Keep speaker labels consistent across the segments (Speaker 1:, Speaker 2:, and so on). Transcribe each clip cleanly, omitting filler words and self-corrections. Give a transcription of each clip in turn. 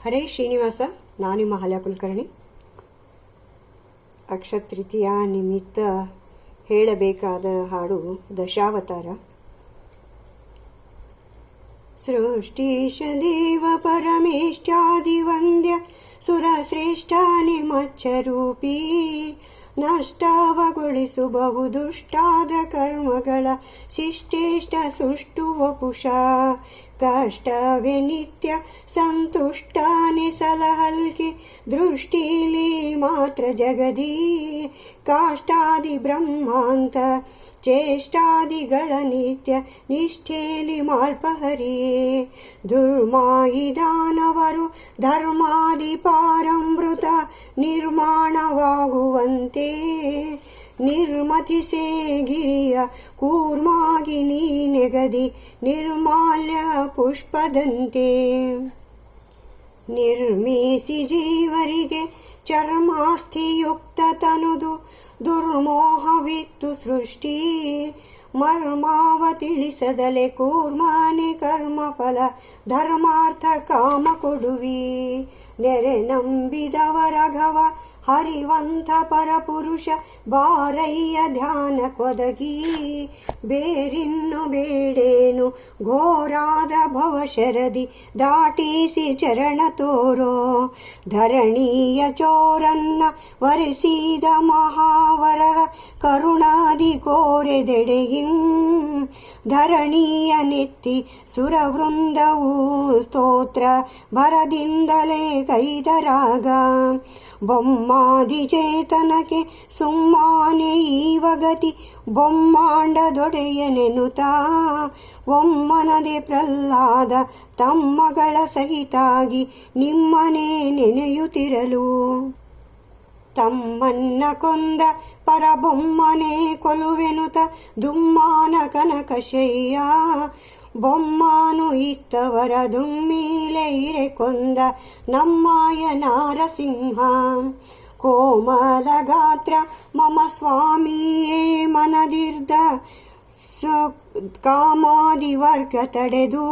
Speaker 1: ಹರೇ ಶ್ರೀನಿವಾಸ. ನಾನು ನಿಮ್ಮ ಹಲ್ಯ ಕುಲಕರ್ಣಿ. ಅಕ್ಷತೃತೀಯ ನಿಮಿತ್ತ ಹೇಳಬೇಕಾದ ಹಾಡು ದಶಾವತಾರ. ಸೃಷ್ಟೀಶ ದೇವ ಪರಮೇಷ್ಠಾದಿ ವಂದ್ಯ ಸುರಶ್ರೇಷ್ಠ ನಿಮಚ್ಚರೂಪಿ, ನಷ್ಟವಗೊಳಿಸು ಬಹು ದುಷ್ಟಾದ ಕರ್ಮಗಳ ಶಿಷ್ಟೇಷ್ಟ ಸುಷ್ಟು ವಪುಷ, ಕಷ್ಟವೇ ನಿತ್ಯ ಸಂತುಷ್ಟಾನೆ ಸಲಹಲ್ಕೆ ದೃಷ್ಟಿಲಿ ಮಾತ್ರ ಜಗದಿ, ಕಾಷ್ಟಾದಿ ಬ್ರಹ್ಮಾಂತ ಚೇಷ್ಟಾದಿಗಳ ನಿತ್ಯ ನಿಷ್ಠೇಲಿ ಮಾಳ್ಪಹರಿಯೇ, ದುರ್ಮಾಯಿ ದಾನವರು ಧರ್ಮಾದಿ ಪಾರಮೃತ ನಿರ್ಮಾಣವಾಗುವಂತೆ, ನಿರ್ಮತಿಸೇ ಗಿರಿಯ ಕೂರ್ಮಾಗಿ ನೀ ನೆಗದಿ ನಿರ್ಮಾಲ್ಯ ಪುಷ್ಪದಂತೆ, ನಿರ್ಮಿಸಿ ಜೀವರಿಗೆ ಚರ್ಮಾಸ್ಥಿಯುಕ್ತ ತನುದು ದುರ್ಮೋಹವಿತ್ತು ಸೃಷ್ಟಿ, ಮರ್ಮಾವ ತಿಳಿಸದಲೆ ಕೂರ್ಮಾನೆ ಕರ್ಮಫಲ ಧರ್ಮಾರ್ಥ ಕಾಮ ಕೊಡುವಿ, ನೆರೆ ನಂಬಿದವರಘವ ಹರಿವಂತ ಪರಪುರುಷ ಬಾರಯ್ಯ ಧ್ಯಾನ ಕೊದಗಿ, ಬೇರಿನ್ನು ಬೇಡೇನು ಘೋರಾದ ಭವಶರದಿ ದಾಟಿಸಿ ಚರಣ ತೋರೋ, ಧರಣೀಯ ಚೋರನ್ನ ವರಿಸಿದ ಮಹಾವರ ಕರುಣಾದಿ ಕೋರೆದೆಡೆಗಿಂ, ಧರಣೀಯ ನೆತ್ತಿ ಸುರವೃಂದವು ಸ್ತೋತ್ರ ಭರದಿಂದಲೇ ಕೈದರಾಗ, ಬೊಮ್ಮಾದಿ ಚೇತನಕ್ಕೆ ಸುಮ್ಮಾನೆ ಈವಗತಿ ಬೊಮ್ಮಾಂಡದೊಡೆಯನೆನುತಾ, ಒಮ್ಮನದೆ ಪ್ರಹ್ಲಾದ ತಮ್ಮಗಳ ಸಹಿತಾಗಿ ನಿಮ್ಮನೆ ನೆನೆಯುತ್ತಿರಲು, ತಮ್ಮನ್ನ ಕೊಂದ ಪರಬೊಮ್ಮನೆ ಕೊಲುವೆನುತ ದುಮ್ಮಾನ ಕನಕಶಯ್ಯ, ಬೊಮ್ಮಾನು ಇತ್ತವರ ದುಮ್ಮಿಲೆ ಇರೆ ಕೊಂದ ನಮ್ಮಾಯ ನಾರಸಿಂಹ, ಕೋಮಲ ಗಾತ್ರ ಮಮ ಸ್ವಾಮಿಯೇ ಮನದಿರ್ದ ಕಾಮಾದಿ ವರ್ಗ ತಡೆದು,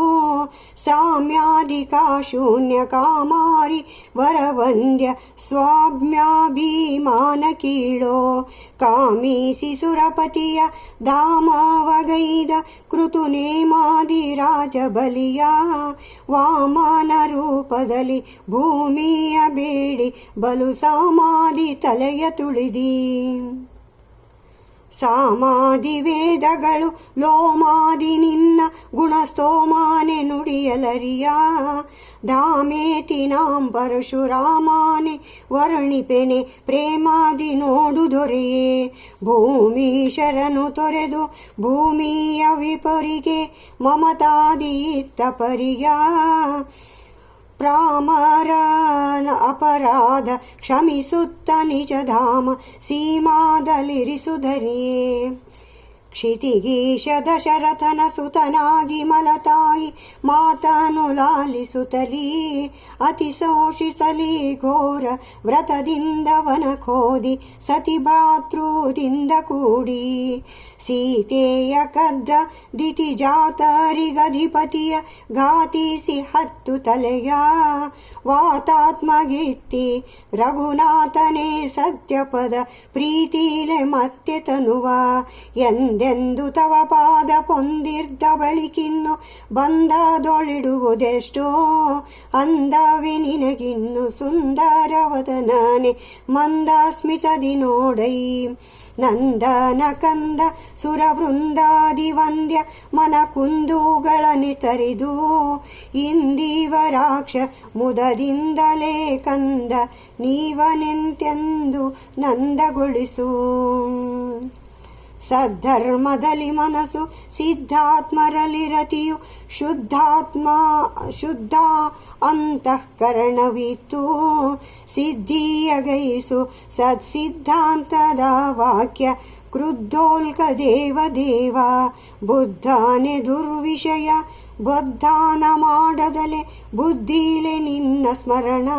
Speaker 1: ಸಾಮ್ಯಾಧಿಕ ಶೂನ್ಯ ಕಾಮಾರಿ ವರವಂದ್ಯ ಸ್ವಾಮ್ಯಾಭಿಮಾನ ಕೀಳೋ, ಕಾಮಿಸಿ ಸುರಪತಿಯ ಧಾಮವಗೈದ ಕೃತು ನೇಮಾದಿ ರಾಜ ಬಲಿಯ, ವಾಮನ ರೂಪದಲ್ಲಿ ಭೂಮಿಯ ಬೇಡಿ ಬಲು ಸಾಮಾದಿ ತಲೆಯ ತುಳಿದಿ, ಸಾಮಾದಿ ವೇದಗಳು ಲೋಮಾದಿ ನಿನ್ನ ಗುಣಸ್ತೋಮಾನೆ ನುಡಿಯಲರಿಯ, ಧಾಮೇತಿ ನಾಂ ಪರಶುರಾಮಾನೆ ವರ್ಣಿಪೆನೆ ಪ್ರೇಮಾದಿ ನೋಡು ದೊರೆಯೇ, ಭೂಮಿ ಶರನು ತೊರೆದು ಭೂಮಿಯ ವಿಪರಿಗೆ ಮಮತಾದಿ ಇತ್ತ ಪರಿಯ, ಪ್ರಾಮರನ ಅಪರಾಧ ಕ್ಷಮಿಸುತ್ತ ನಿಜಧಾಮ ಸೀಮಾದಲಿರಿಸುಧರಿಯೇ, ಕ್ಷಿತಿಗೀಶ ದಶರಥನ ಸುತನಾಗಿ ಮಲತಾಯಿ ಮಾತನು ಲಾಲಿಸುತ್ತಲೀ, ಅತಿಶೋಷಿಸಲಿ ಘೋರ ವ್ರತದಿಂದ ವನಕೋದಿ ಸತಿ ಭಾತೃದಿಂದ ಕೂಡಿ, ಸೀತೆಯ ಕದ್ದ ದಿತಿ ಜಾತರಿಗಧಿಪತಿಯ ಘಾತಿಸಿ 10 ತಲೆಯ, ವಾತಾತ್ಮಗಿತ್ತಿ ರಘುನಾಥನೇ ಸತ್ಯಪದ ಪ್ರೀತಿಲೆ ಮತ್ತೆ ತನುವ, ಎಂದೆಂದು ತವ ಪಾದ ಪೊಂದಿರ್ದ ಬಳಿಕಿನ್ನು ಬಂಧದೊಳಿಡುವುದೆಷ್ಟೋ, ಅಂದವೆ ನಿನಗಿನ್ನು ಸುಂದರವದನಾನೆ ಮಂದ ಸ್ಮಿತದಿ ನೋಡೈ, ನಂದನ ಕಂದ ಸುರವೃಂದಾದಿ ವಂದ್ಯ ಮನ ಕುಂದುಗಳನೆ ತರಿದು, ಇಂದಿವರಾಕ್ಷ ಮುದದಿಂದಲೇ ಕಂದ ನೀವನೆಂತೆಂದು ನಂದಗೊಳಿಸು, ಸದ್ಧರ್ಮದಲ್ಲಿ ಮನಸ್ಸು ಸಿದ್ಧಾತ್ಮರಲ್ಲಿ ರತಿಯು ಶುದ್ಧ ಅಂತಃಕರಣವಿತ್ತು, ಸಿದ್ಧಿಯಗೈಸು ಸತ್ಸಿದ್ಧಾಂತದ ವಾಕ್ಯ ಕ್ರುದ್ಧೋಲ್ಕ ದೇವ ದೇವ, ಬುದ್ಧನೆ ದುರ್ವಿಷಯ ಬೊದ್ದಾನ ಮಾಡದಲೆ ಬುದ್ಧಿಲೆ ನಿನ್ನ ಸ್ಮರಣ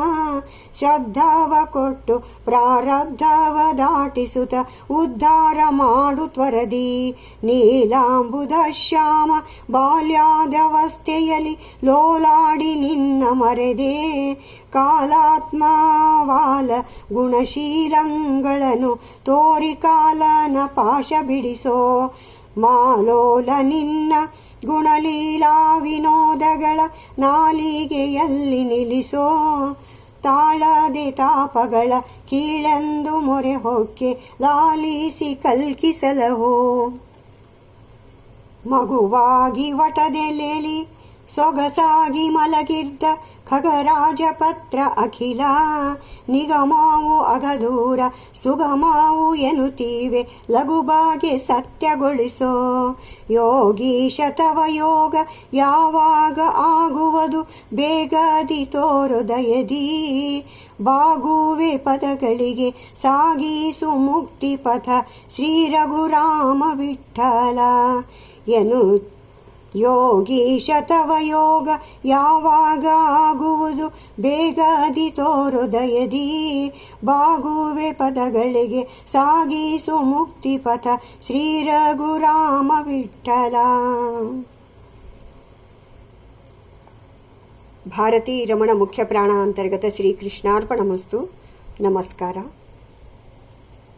Speaker 1: ಶ್ರದ್ಧವ ಕೊಟ್ಟು ಪ್ರಾರಬ್ಧವ ದಾಟಿಸುತ್ತ ಉದ್ಧಾರ ಮಾಡು ತ್ವರದಿ ನೀಲಾಂಬುದ ಶ್ಯಾಮ ಬಾಲ್ಯಾದವಸ್ಥೆಯಲ್ಲಿ ಲೋಲಾಡಿ ನಿನ್ನ ಮರೆದೆ ಕಾಲಾತ್ಮವಾಲ ಗುಣಶೀಲಗಳನ್ನು ತೋರಿ ಕಾಲನ ಪಾಶ ಬಿಡಿಸೋ ಮಾಲೋಲ ನಿನ್ನ ಗುಣಲೀಲಾ ವಿನೋದಗಳ ನಾಲಿಗೆಯಲ್ಲಿ ನಿಲ್ಲಿಸೋ ತಾಳದೆ ತಾಪಗಳ ಕೀಳೆಂದು ಮೊರೆ ಹೊಕ್ಕೆ ಲಾಲಿಸಿ ಕಲ್ಕಿಸಲಹೋ ಮಗುವಾಗಿ ವಟದೆಲೆಲಿ ಸೊಗಸಾಗಿ ಮಲಗಿರ್ದ ಖಗರಾಜಪತ್ರ ಅಖಿಲ ನಿಗಮಾವು ಅಗದೂರ ಸುಗಮಾವು ಎನ್ನುತ್ತೀವೆ ಲಘುಬಾಗೆ ಸತ್ಯಗೊಳಿಸೋ ಯೋಗೀಶ ತವ ಯೋಗ ಯಾವಾಗ ಆಗುವುದು ಬೇಗದಿ ತೋರು ದಯದಿ ಬಾಗುವೆ ಪದಗಳಿಗೆ ಸಾಗಿಸು ಮುಕ್ತಿ ಪಥ ಶ್ರೀ ರಘುರಾಮ ವಿಠಲ ಎನು ಯೋಗೀಶ ತವ ಯೋಗ ಯಾವಾಗ ಆಗುವುದು ಬೇಗದಿ ತೋರು ದಯದಿ ಬಾಗುವೆ ಪದಗಳಿಗೆ ಸಾಗಿಸು ಮುಕ್ತಿ ಪಥ ಶ್ರೀ ರಘುರಾಮ ವಿಠಲ. ಭಾರತೀ ರಮಣ ಮುಖ್ಯ ಪ್ರಾಣ ಅಂತರ್ಗತ ಶ್ರೀ ಕೃಷ್ಣಾರ್ಪಣಮಸ್ತು. ನಮಸ್ಕಾರ.